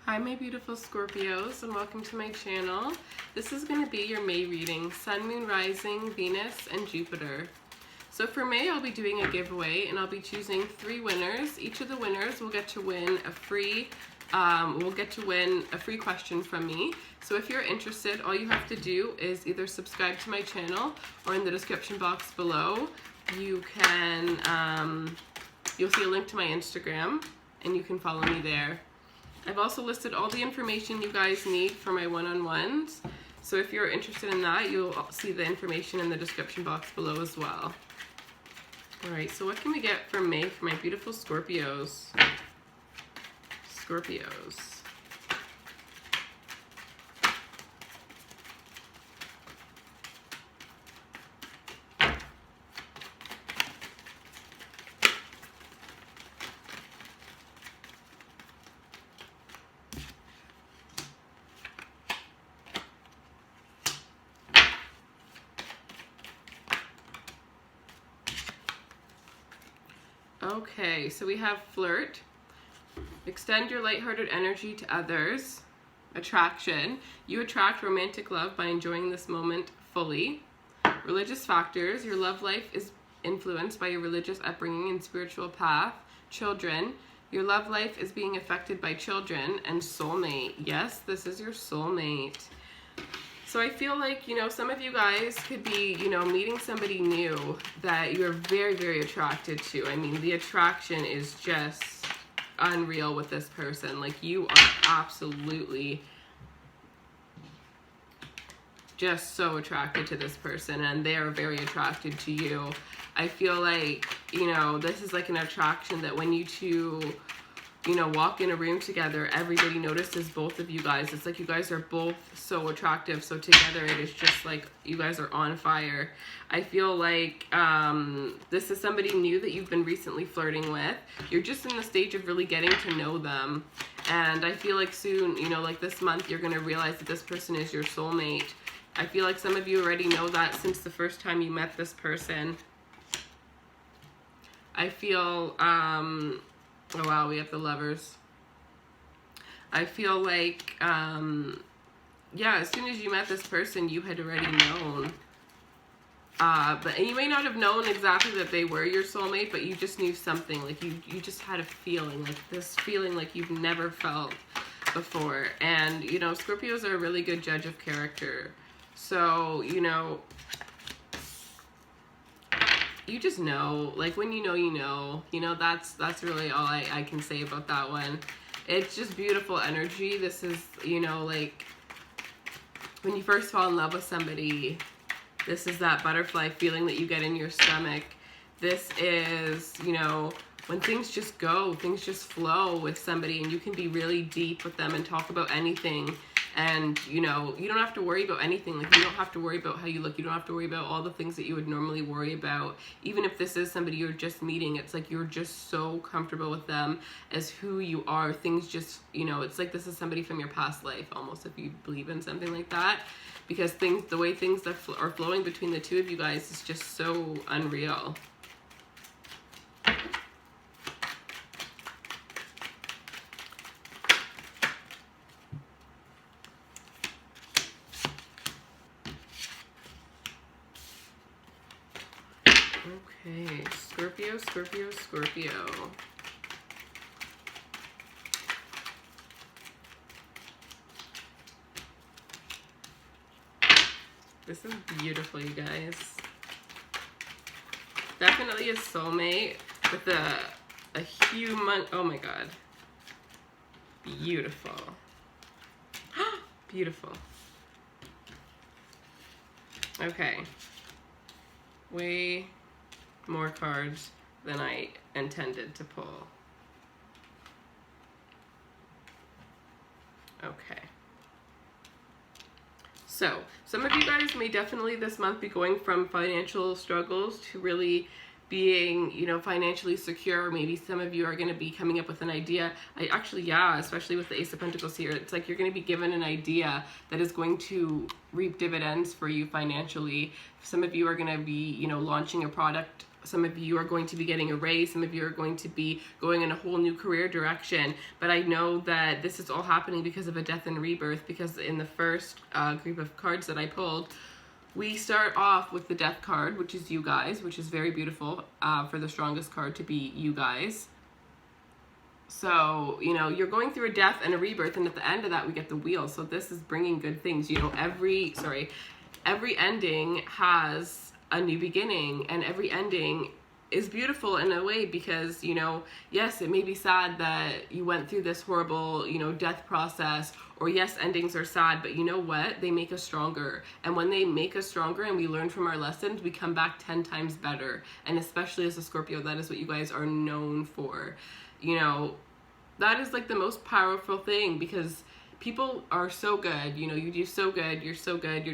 Hi my beautiful Scorpios, and welcome to my channel. This is going to be your May reading, Sun, Moon, Rising, Venus, and Jupiter. So for May, I'll be doing a giveaway, and I'll be choosing 3 winners. Each of the winners will get to win a free question from me. So if you're interested, all you have to do is either subscribe to my channel, or in the description box below, you can you'll see a link to my Instagram, and you can follow me there. I've also listed all the information you guys need for my one-on-ones. So if you're interested in that, you'll see the information in the description box below as well. Alright, so what can we get for May for my beautiful Scorpios? Scorpios. Okay, so we have flirt, extend your lighthearted energy to others, attraction, you attract romantic love by enjoying this moment fully, religious factors, your love life is influenced by your religious upbringing and spiritual path, children, your love life is being affected by children, and soulmate, yes, this is your soulmate. So I feel like, some of you guys could be, meeting somebody new that you're very, very attracted to. I mean, the attraction is just unreal with this person. Like, you are absolutely just so attracted to this person, and they are very attracted to you. I feel like, this is like an attraction that when you two walk in a room together, everybody notices both of you guys. It's like you guys are both so attractive. So together it is just like you guys are on fire. I feel like this is somebody new that you've been recently flirting with. You're just in the stage of really getting to know them. And I feel like soon, like this month, you're going to realize that this person is your soulmate. I feel like some of you already know that since the first time you met this person. I feel... oh wow, we have the Lovers. I feel like, yeah, as soon as you met this person, you had already known. But you may not have known exactly that they were your soulmate, but you just knew something. Like, you just had a feeling, like this feeling like you've never felt before. And, Scorpios are a really good judge of character. So, you just know, like when you know, that's really all I can say about that one. It's just beautiful energy. This is, like when you first fall in love with somebody, this is that butterfly feeling that you get in your stomach. This is, when things just go, things just flow with somebody, and you can be really deep with them and talk about anything. And, you don't have to worry about anything. Like, you don't have to worry about how you look. You don't have to worry about all the things that you would normally worry about. Even if this is somebody you're just meeting, it's like you're just so comfortable with them as who you are. Things just, it's like this is somebody from your past life, almost, if you believe in something like that. Because the way things that are flowing between the two of you guys is just so unreal. Okay, Scorpio, Scorpio, Scorpio. This is beautiful, you guys. Definitely a soulmate with a human. Oh my god. Beautiful. Beautiful. Okay. Way more cards than I intended to pull. Okay. So, some of you guys may definitely this month be going from financial struggles to really being, financially secure. Maybe some of you are going to be coming up with an idea. Yeah, especially with the Ace of Pentacles here, it's like you're going to be given an idea that is going to reap dividends for you financially. Some of you are going to be, launching a product Some of you are going to be getting a raise. Some of you are going to be going in a whole new career direction. But I know that this is all happening because of a death and rebirth, because in the first group of cards that I pulled, we start off with the death card, which is you guys, which is very beautiful for the strongest card to be you guys. So, you know, you're going through a death and a rebirth, and at the end of that, we get the wheel. So this is bringing good things. You know, every ending has a new beginning, and every ending is beautiful in a way because, you know, yes, it may be sad that you went through this horrible, you know, death process, or yes, endings are sad, but you know what? They make us stronger. And when they make us stronger and we learn from our lessons, we come back 10 times better. And especially as a Scorpio, that is what you guys are known for. You know, that is like the most powerful thing, because people are so good, you know, you do so good, you're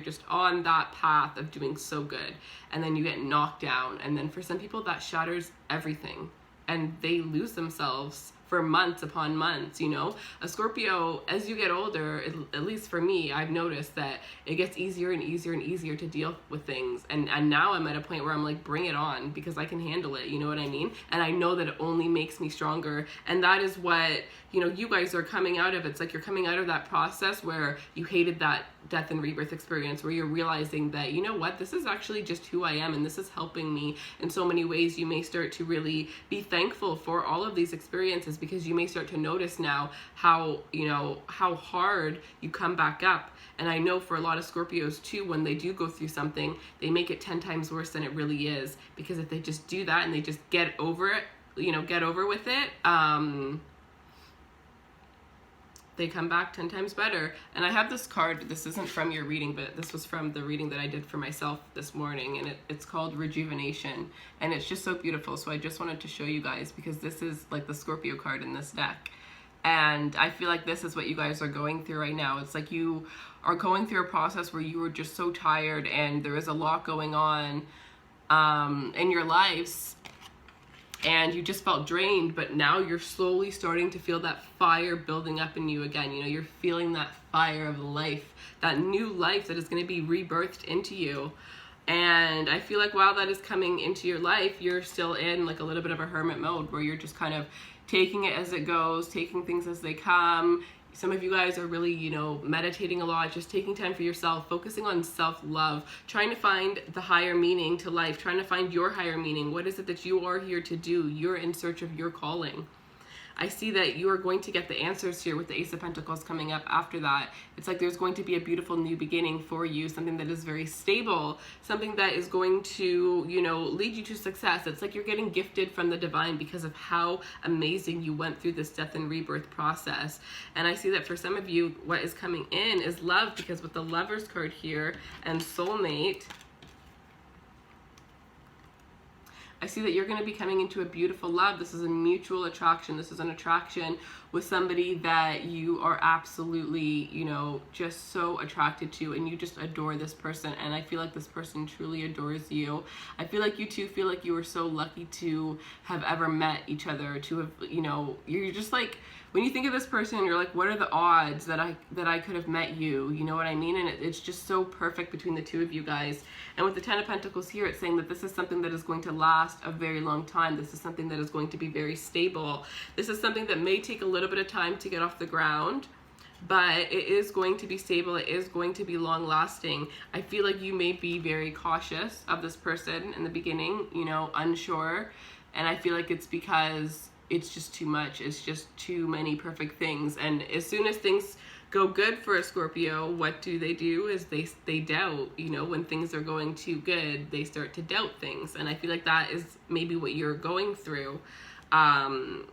just on that path of doing so good, and then you get knocked down, and then for some people that shatters everything, and they lose themselves for months upon months, you know. A Scorpio, as you get older, at least for me, I've noticed that it gets easier and easier and easier to deal with things, and now I'm at a point where I'm like, bring it on, because I can handle it, you know what I mean? And I know that it only makes me stronger, and that is what, you know, you guys are coming out of. It's like you're coming out of that process where you hated that death and rebirth experience, where you're realizing that, you know what, this is actually just who I am, and this is helping me in so many ways. You may start to really be thankful for all of these experiences, because you may start to notice now how, you know, how hard you come back up. And I know for a lot of Scorpios too, when they do go through something, they make it 10 times worse than it really is, because if they just do that and they just get over it, you know, get over with it, they come back 10 times better. And I have this card, this isn't from your reading, but this was from the reading that I did for myself this morning, and it's called Rejuvenation, and it's just so beautiful. So I just wanted to show you guys, because this is like the Scorpio card in this deck, and I feel like this is what you guys are going through right now. It's like you are going through a process where you were just so tired, and there is a lot going on in your lives, and you just felt drained, but now you're slowly starting to feel that fire building up in you again. You know, you're feeling that fire of life, that new life that is going to be rebirthed into you. And I feel like while that is coming into your life, you're still in like a little bit of a hermit mode, where you're just kind of taking it as it goes, taking things as they come. Some of you guys are really, you know, meditating a lot, just taking time for yourself, focusing on self-love, trying to find the higher meaning to life, trying to find your higher meaning. What is it that you are here to do? You're in search of your calling. I see that you are going to get the answers here with the Ace of Pentacles coming up after that. It's like there's going to be a beautiful new beginning for you, something that is very stable, something that is going to, you know, lead you to success. It's like you're getting gifted from the divine because of how amazing you went through this death and rebirth process. And I see that for some of you, what is coming in is love, because with the Lovers card here and soulmate, I see that you're going to be coming into a beautiful love. This is a mutual attraction. This is an attraction with somebody that you are absolutely, you know, just so attracted to, and you just adore this person. And I feel like this person truly adores you. I feel like you two feel like you were so lucky to have ever met each other, to have, you know, you're just like, when you think of this person, you're like, what are the odds that I could have met you? You know what I mean? And it's just so perfect between the two of you guys. And with the Ten of Pentacles here, it's saying that this is something that is going to last a very long time. This is something that is going to be very stable. This is something that may take a little bit of time to get off the ground, but it is going to be stable. It is going to be long lasting. I feel like you may be very cautious of this person in the beginning, you know, unsure. And I feel like it's because it's just too much. It's just too many perfect things. And as soon as things go good for a Scorpio, what do? Is they doubt, you know, when things are going too good, they start to doubt things. And I feel like that is maybe what you're going through. And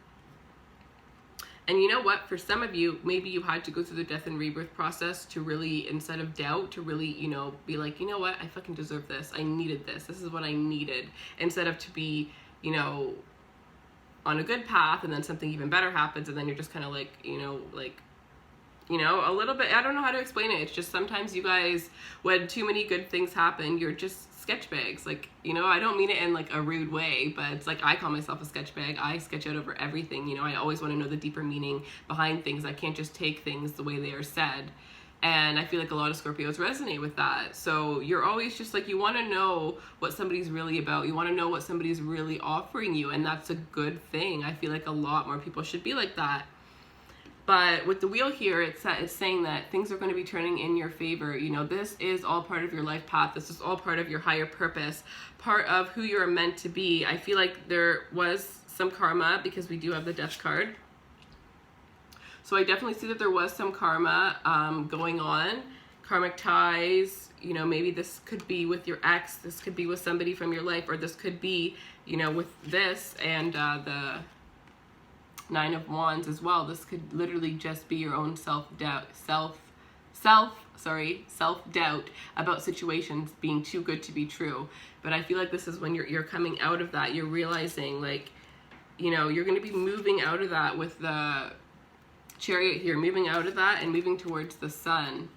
you know what, for some of you, maybe you had to go through the death and rebirth process to really, instead of doubt, to really, you know, be like, you know what, I fucking deserve this. I needed this. This is what I needed. Instead of to be, you know, on a good path, and then something even better happens, and then you're just kind of like, you know, a little bit, I don't know how to explain it. It's just sometimes you guys, when too many good things happen, you're just sketch bags. Like, you know, I don't mean it in like a rude way, but it's like, I call myself a sketch bag. I sketch out over everything. You know, I always want to know the deeper meaning behind things. I can't just take things the way they are said. And I feel like a lot of Scorpios resonate with that. So you're always just like, you want to know what somebody's really about. You want to know what somebody's really offering you. And that's a good thing. I feel like a lot more people should be like that. But with the wheel here, it's saying that things are going to be turning in your favor. You know, this is all part of your life path. This is all part of your higher purpose, part of who you're meant to be. I feel like there was some karma, because we do have the Death card. So I definitely see that there was some karma going on, karmic ties. You know, maybe this could be with your ex, this could be with somebody from your life, or this could be, you know, with this and the Nine of Wands as well. This could literally just be your own self-doubt about situations being too good to be true. But I feel like this is when you're coming out of that. You're realizing, like, you know, you're going to be moving out of that with the Chariot here, moving out of that and moving towards the Sun.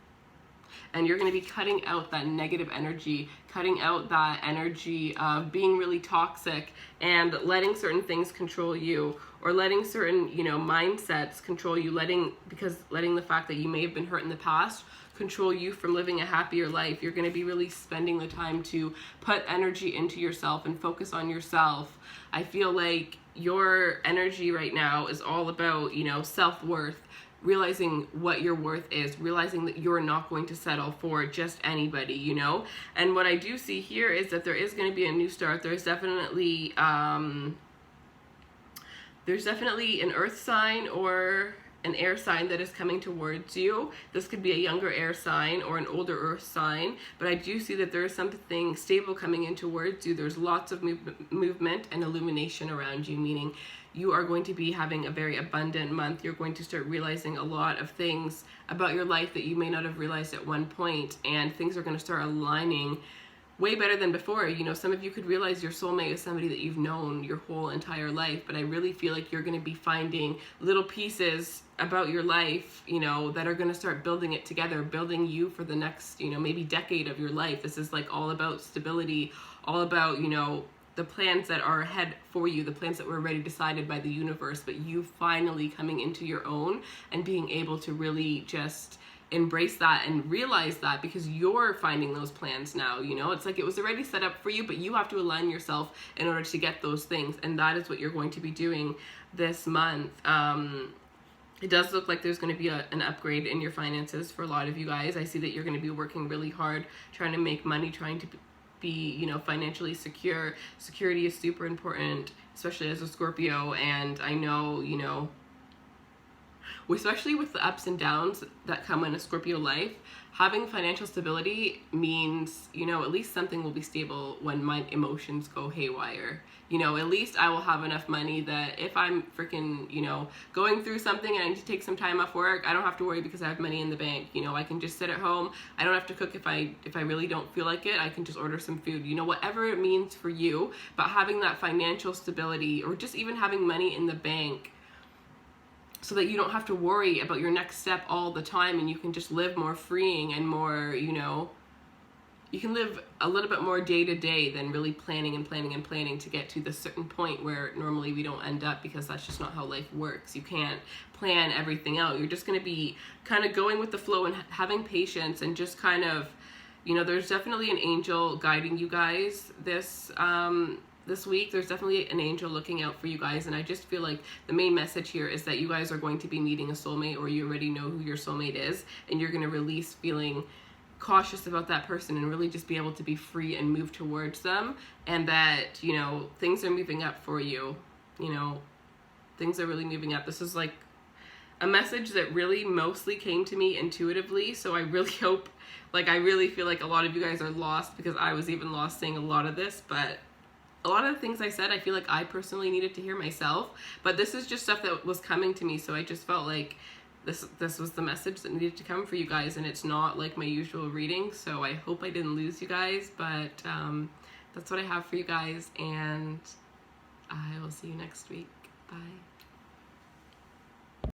And you're going to be cutting out that negative energy, cutting out that energy of being really toxic and letting certain things control you, or letting certain, you know, mindsets control you, letting the fact that you may have been hurt in the past control you from living a happier life. You're going to be really spending the time to put energy into yourself and focus on yourself. I feel like your energy right now is all about, you know, self-worth, realizing what your worth is, realizing that you're not going to settle for just anybody, you know. And what I do see here is that there is going to be a new start. There's definitely an earth sign or an air sign that is coming towards you. This could be a younger air sign or an older earth sign, but I do see that there is something stable coming in towards you. There's lots of movement and illumination around you, meaning you are going to be having a very abundant month. You're going to start realizing a lot of things about your life that you may not have realized at one point, and things are going to start aligning way better than before. You know, some of you could realize your soulmate is somebody that you've known your whole entire life, but I really feel like you're going to be finding little pieces about your life, you know, that are going to start building it together, building you for the next, you know, maybe decade of your life. This is like all about stability, all about, you know, the plans that are ahead for you, the plans that were already decided by the universe, but you finally coming into your own and being able to really just embrace that and realize that, because you're finding those plans now. You know, it's like it was already set up for you, but you have to align yourself in order to get those things, and that is what you're going to be doing this month. It does look like there's going to be an upgrade in your finances for a lot of you guys. I see that you're going to be working really hard, trying to make money, trying to be, you know, financially secure. Security is super important, especially as a Scorpio. And I know, you know, especially with the ups and downs that come in a Scorpio life, having financial stability means, you know, at least something will be stable when my emotions go haywire. You know, at least I will have enough money that if I'm freaking, you know, going through something and I need to take some time off work, I don't have to worry because I have money in the bank. You know, I can just sit at home. I don't have to cook if I really don't feel like it. I can just order some food, you know, whatever it means for you. But having that financial stability, or just even having money in the bank, so that you don't have to worry about your next step all the time, and you can just live more freeing and more, you know, you can live a little bit more day to day than really planning to get to the certain point where normally we don't end up, because that's just not how life works. You can't plan everything out. You're just going to be kind of going with the flow and having patience, and just kind of, you know, there's definitely an angel guiding you guys this week. There's definitely an angel looking out for you guys, and I just feel like the main message here is that you guys are going to be meeting a soulmate, or you already know who your soulmate is, and you're going to release feeling cautious about that person and really just be able to be free and move towards them, and that, you know, things are moving up for you. You know, things are really moving up. This is like a message that really mostly came to me intuitively, so I really hope, like, I really feel like a lot of you guys are lost, because I was even lost saying a lot of this, but a lot of the things I said, I feel like I personally needed to hear myself, but this is just stuff that was coming to me, so I just felt like this was the message that needed to come for you guys, and it's not like my usual reading, so I hope I didn't lose you guys, but that's what I have for you guys, and I will see you next week. Bye.